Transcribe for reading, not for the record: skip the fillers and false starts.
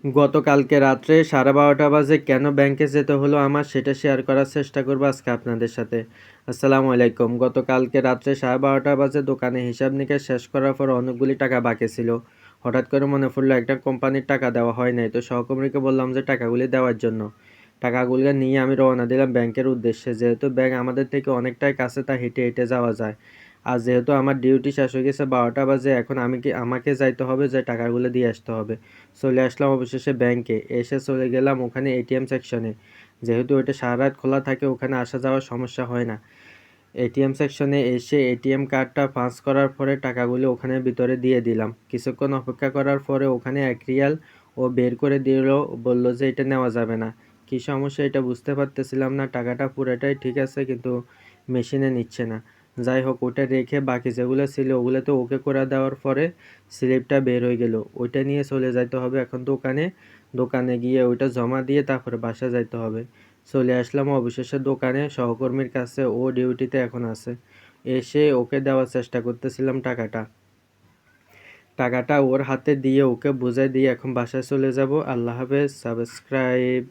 গতকালকে রাত্রে 12:30 বাজে কেন ব্যাংকে যেতে হলো আমার সেটা শেয়ার করার চেষ্টা করব আজকে আপনাদের সাথে। আসসালামু আলাইকুম। গতকালকে রাত্রে 12:30 বাজে দোকানে হিসাব নিকাশ শেষ করার পর অনেকগুলি টাকা বাকি ছিল। হঠাৎ করে মনে পড়লো একটা কোম্পানির টাকা দেওয়া হয় নাই, তো সহকর্মীকে বললাম যে টাকাগুলি দেওয়ার জন্য। টাকাগুলো নিয়ে আমি রওনা দিলাম ব্যাংকের উদ্দেশ্যে। যেহেতু ব্যাংক আমাদের থেকে অনেকটাই কাছে, তা হেঁটে হেঁটে যাওয়া যায়। আর যেহেতু আমার ডিউটি শেষ হয়ে গেছে 12টা বাজে, এখন আমাকে যাইতে হবে, যে টাকাগুলো দিয়ে আসতে হবে। চলে আসলাম অবশেষে ব্যাংকে। এসে চলে গেলাম ওখানে এটিএম সেকশনে। যেহেতু ওইটা সারারাত খোলা থাকে, ওখানে আসা যাওয়ার সমস্যা হয় না। এটিএম সেকশনে এসে এটিএম কার্ডটা পাঞ্চ করার পরে টাকাগুলো ওখানে ভিতরে দিয়ে দিলাম। কিছুক্ষণ অপেক্ষা করার পরে ওখানে 1 রিয়াল ও বের করে দিল, বলল যে এটা নেওয়া যাবে না। কী সমস্যা এটা বুঝতে পারতেছিলাম না। টাকাটা পুরোটাই ঠিক আছে, কিন্তু মেশিনে নিচ্ছে না। যাই হোক, ওটা রেখে বাকি যেগুলো ছিল ওগুলোতে ওকে করে দেওয়ার পরে স্লিপটা বের হয়ে গেল। ওইটা নিয়ে চলে যাইতে হবে এখন দোকানে। দোকানে গিয়ে ওইটা জমা দিয়ে তারপরে বাসায় যাইতে হবে। চলে আসলাম অবশেষে দোকানে সহকর্মীর কাছে, ও ডিউটিতে এখন আছে। এসে ওকে দেওয়ার চেষ্টা করতেছিলাম টাকাটা। টাকাটা ওর হাতে দিয়ে ওকে বুঝাই দিয়ে এখন বাসায় চলে যাব। আল্লাহ হাফেজ। সাবস্ক্রাইব।